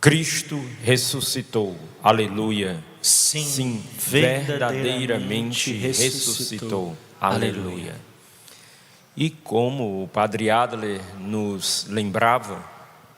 Cristo ressuscitou, aleluia. Sim, Verdadeiramente ressuscitou, aleluia. E como o Padre Adler nos lembrava,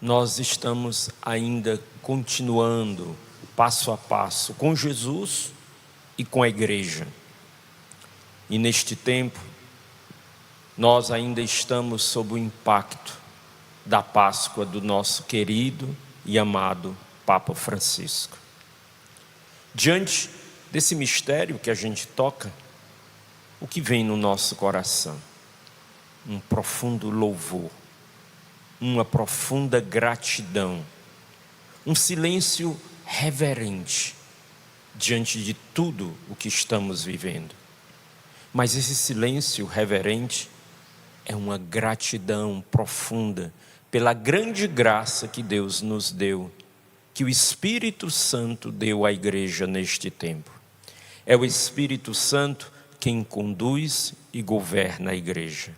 nós estamos ainda continuando passo a passo com Jesus e com a igreja. E neste tempo, nós ainda estamos sob o impacto da Páscoa do nosso querido e amado Papa Francisco. Diante desse mistério que a gente toca, o que vem no nosso coração? Um profundo louvor, uma profunda gratidão, um silêncio reverente diante de tudo o que estamos vivendo. Mas esse silêncio reverente é uma gratidão profunda pela grande graça que Deus nos deu, que o Espírito Santo deu à igreja neste tempo. É o Espírito Santo quem conduz e governa a igreja.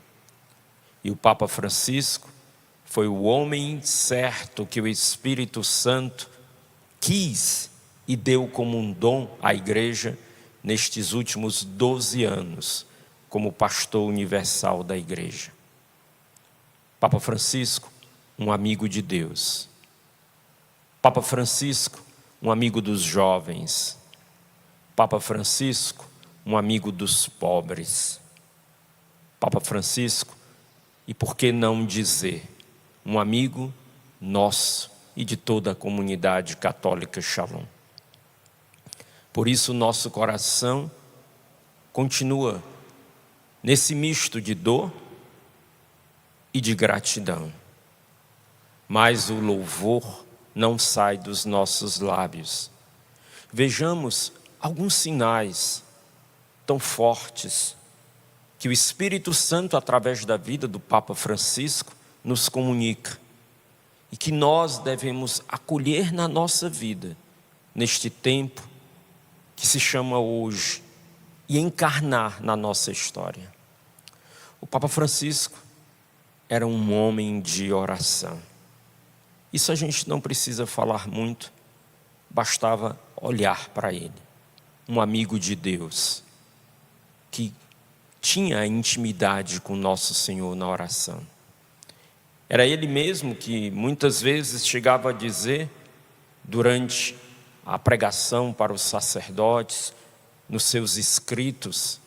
E o Papa Francisco foi o homem certo que o Espírito Santo quis e deu como um dom à igreja nestes últimos 12 anos, como pastor universal da igreja. Papa Francisco, um amigo de Deus. Papa Francisco, um amigo dos jovens. Papa Francisco, um amigo dos pobres. Papa Francisco, e por que não dizer, um amigo nosso e de toda a comunidade católica Shalom. Por isso nosso coração continua nesse misto de dor e de gratidão. Mas o louvor não sai dos nossos lábios. Vejamos alguns sinais tão fortes que o Espírito Santo, através da vida do Papa Francisco, nos comunica e que nós devemos acolher na nossa vida, neste tempo que se chama hoje, e encarnar na nossa história. O Papa Francisco era um homem de oração. Isso a gente não precisa falar muito, bastava olhar para ele. Um amigo de Deus, que tinha intimidade com nosso Senhor na oração. Era ele mesmo que muitas vezes chegava a dizer, durante a pregação para os sacerdotes, nos seus escritos,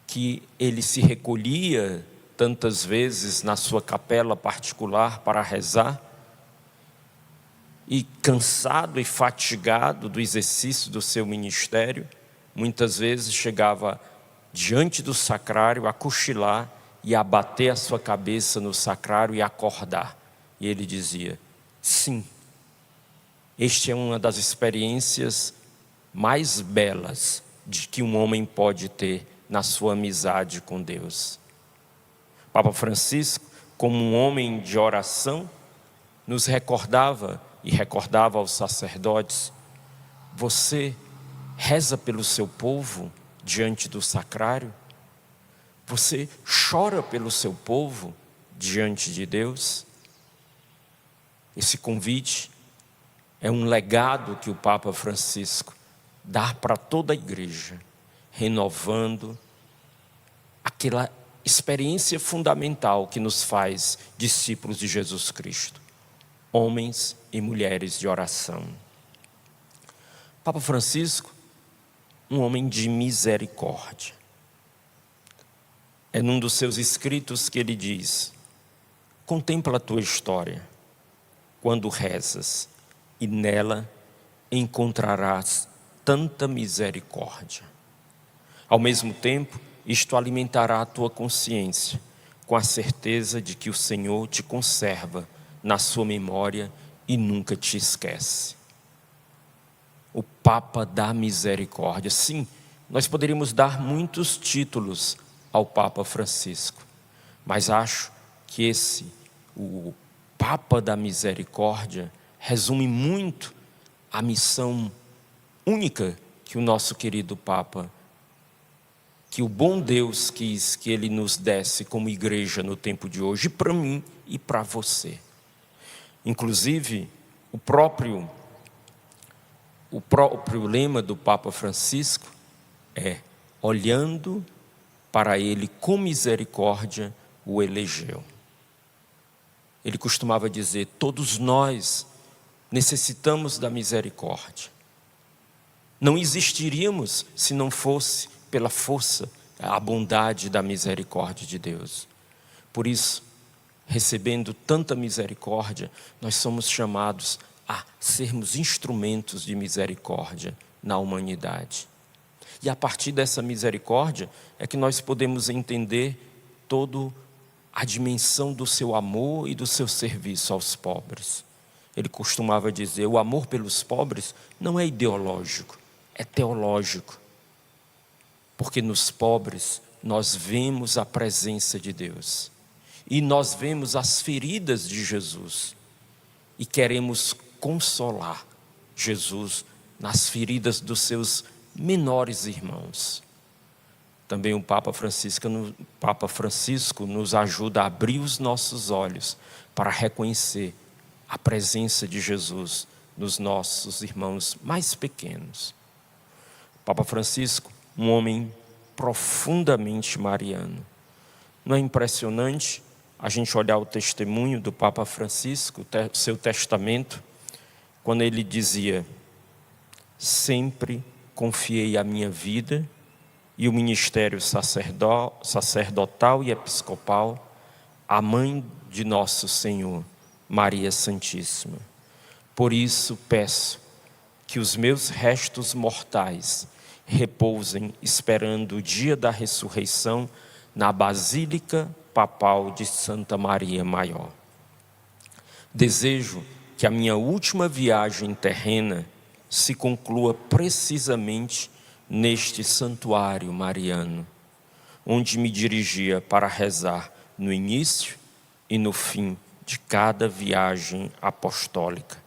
que ele se recolhia tantas vezes na sua capela particular para rezar, e cansado e fatigado do exercício do seu ministério, muitas vezes chegava diante do sacrário a cochilar e a bater a sua cabeça no sacrário e acordar. E ele dizia, sim, esta é uma das experiências mais belas de que um homem pode ter na sua amizade com Deus. Papa Francisco, como um homem de oração, nos recordava e recordava aos sacerdotes, você reza pelo seu povo diante do sacrário? Você chora pelo seu povo diante de Deus? Esse convite é um legado que o Papa Francisco dá para toda a igreja, renovando aquela experiência fundamental que nos faz discípulos de Jesus Cristo, homens e mulheres de oração. Papa Francisco, um homem de misericórdia. É num dos seus escritos que ele diz, contempla a tua história quando rezas e nela encontrarás tanta misericórdia. Ao mesmo tempo, isto alimentará a tua consciência com a certeza de que o Senhor te conserva na sua memória e nunca te esquece. O Papa da Misericórdia. Sim, nós poderíamos dar muitos títulos ao Papa Francisco, mas acho que o Papa da Misericórdia, resume muito a missão única que o nosso querido Papa, que o bom Deus quis que ele nos desse como igreja no tempo de hoje, para mim e para você. Inclusive, O próprio lema do Papa Francisco é: olhando para ele com misericórdia o elegeu. Ele costumava dizer: todos nós necessitamos da misericórdia. Não existiríamos se não fosse pela força, a bondade da misericórdia de Deus. Por isso, recebendo tanta misericórdia, nós somos chamados a sermos instrumentos de misericórdia na humanidade. E a partir dessa misericórdia é que nós podemos entender toda a dimensão do seu amor e do seu serviço aos pobres. Ele costumava dizer: o amor pelos pobres não é ideológico, é teológico. Porque nos pobres nós vemos a presença de Deus. E nós vemos as feridas de Jesus. E queremos consolar Jesus nas feridas dos seus menores irmãos. Também o Papa Francisco nos ajuda a abrir os nossos olhos para reconhecer a presença de Jesus nos nossos irmãos mais pequenos. O Papa Francisco, um homem profundamente mariano. Não é impressionante a gente olhar o testemunho do Papa Francisco, seu testamento, quando ele dizia: sempre confiei a minha vida e o ministério sacerdotal e episcopal à mãe de nosso Senhor, Maria Santíssima. Por isso peço que os meus restos mortais repousem esperando o dia da ressurreição na Basílica Papal de Santa Maria Maior. Desejo que a minha última viagem terrena se conclua precisamente neste santuário mariano, onde me dirigia para rezar no início e no fim de cada viagem apostólica,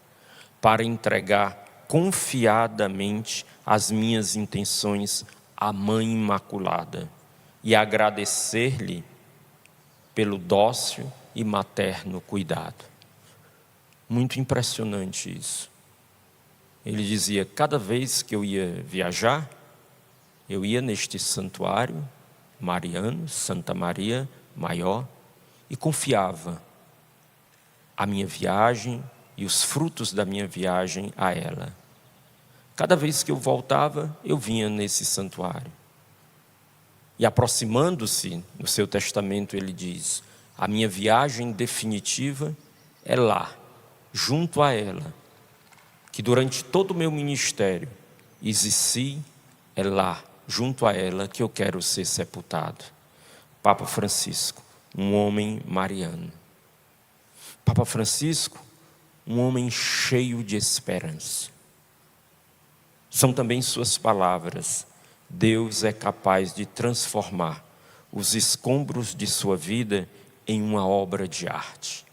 para entregar confiadamente as minhas intenções à Mãe Imaculada e agradecer-lhe pelo dócil e materno cuidado. Muito impressionante isso. Ele dizia: cada vez que eu ia viajar, eu ia neste santuário mariano, Santa Maria Maior, e confiava a minha viagem e os frutos da minha viagem a ela. Cada vez que eu voltava, eu vinha nesse santuário. E aproximando-se, no seu testamento ele diz: a minha viagem definitiva é lá, junto a ela, que durante todo o meu ministério exerci, é lá, junto a ela, que eu quero ser sepultado. Papa Francisco, um homem mariano. Papa Francisco, um homem cheio de esperança. São também suas palavras: Deus é capaz de transformar os escombros de sua vida em uma obra de arte.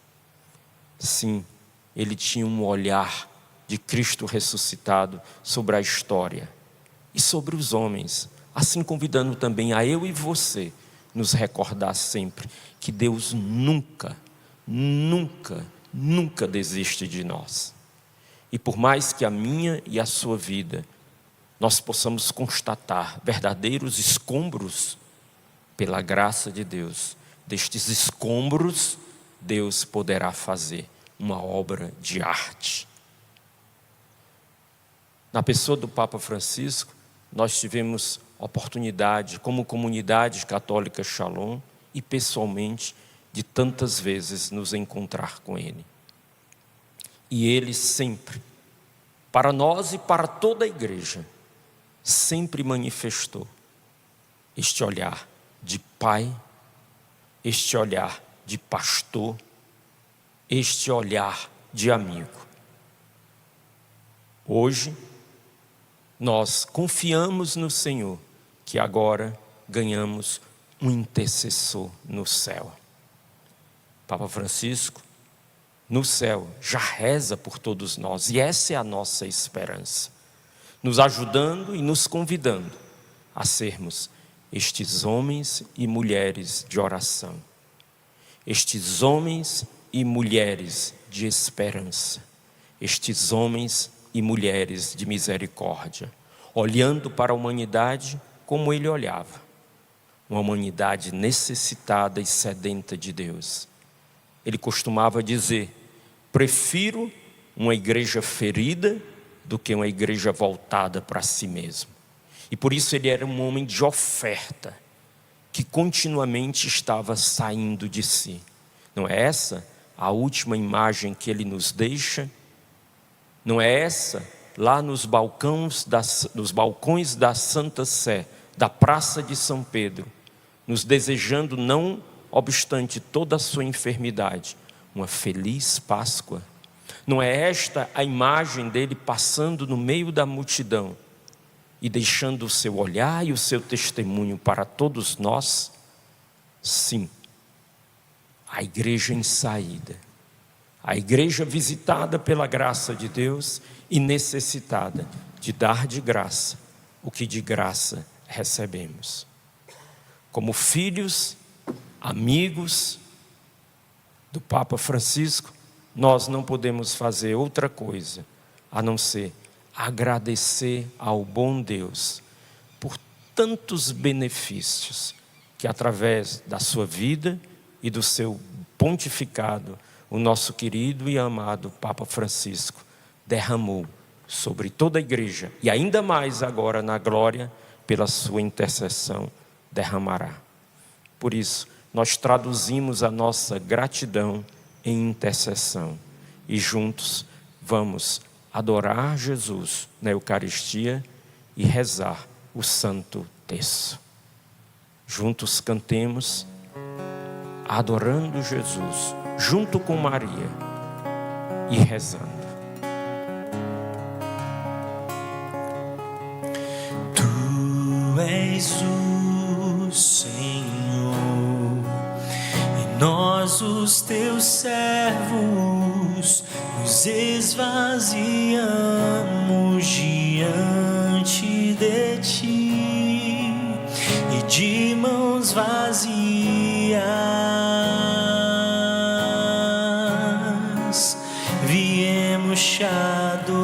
Sim, ele tinha um olhar de Cristo ressuscitado sobre a história e sobre os homens, assim convidando também a eu e você nos recordar sempre que Deus nunca, nunca, nunca desiste de nós. E por mais que a minha e a sua vida nós possamos constatar verdadeiros escombros, pela graça de Deus, destes escombros, Deus poderá fazer uma obra de arte. Na pessoa do Papa Francisco, nós tivemos oportunidade, como comunidade católica Shalom, e pessoalmente, de tantas vezes nos encontrar com ele. E ele sempre, para nós e para toda a igreja, sempre manifestou este olhar de pai, este olhar de pastor, este olhar de amigo. Hoje, nós confiamos no Senhor, que agora ganhamos um intercessor no céu. Papa Francisco, no céu, já reza por todos nós, e essa é a nossa esperança, nos ajudando e nos convidando a sermos estes homens e mulheres de oração, estes homens e mulheres de esperança, estes homens e mulheres de misericórdia, olhando para a humanidade como ele olhava, uma humanidade necessitada e sedenta de Deus. Ele costumava dizer: prefiro uma igreja ferida do que uma igreja voltada para si mesmo. E por isso ele era um homem de oferta, que continuamente estava saindo de si. Não é essa a última imagem que ele nos deixa? Não é essa, lá nos balcões da Santa Sé, da Praça de São Pedro, nos desejando, não obstante toda a sua enfermidade, uma feliz Páscoa? Não é esta a imagem dele passando no meio da multidão e deixando o seu olhar e o seu testemunho para todos nós? Sim, a igreja em saída, a igreja visitada pela graça de Deus e necessitada de dar de graça o que de graça recebemos. Como filhos, amigos do Papa Francisco, nós não podemos fazer outra coisa a não ser agradecer ao bom Deus por tantos benefícios que, através da sua vida e do seu pontificado, o nosso querido e amado Papa Francisco derramou sobre toda a igreja, e ainda mais agora na glória, pela sua intercessão, derramará. Por isso, nós traduzimos a nossa gratidão em intercessão e juntos vamos adorar Jesus na Eucaristia e rezar o Santo Terço. Juntos cantemos adorando Jesus, junto com Maria, e rezando. Tu és o Senhor, e nós os teus servos nos esvaziamos diante de ti, e de mãos vazias viemos te adorar.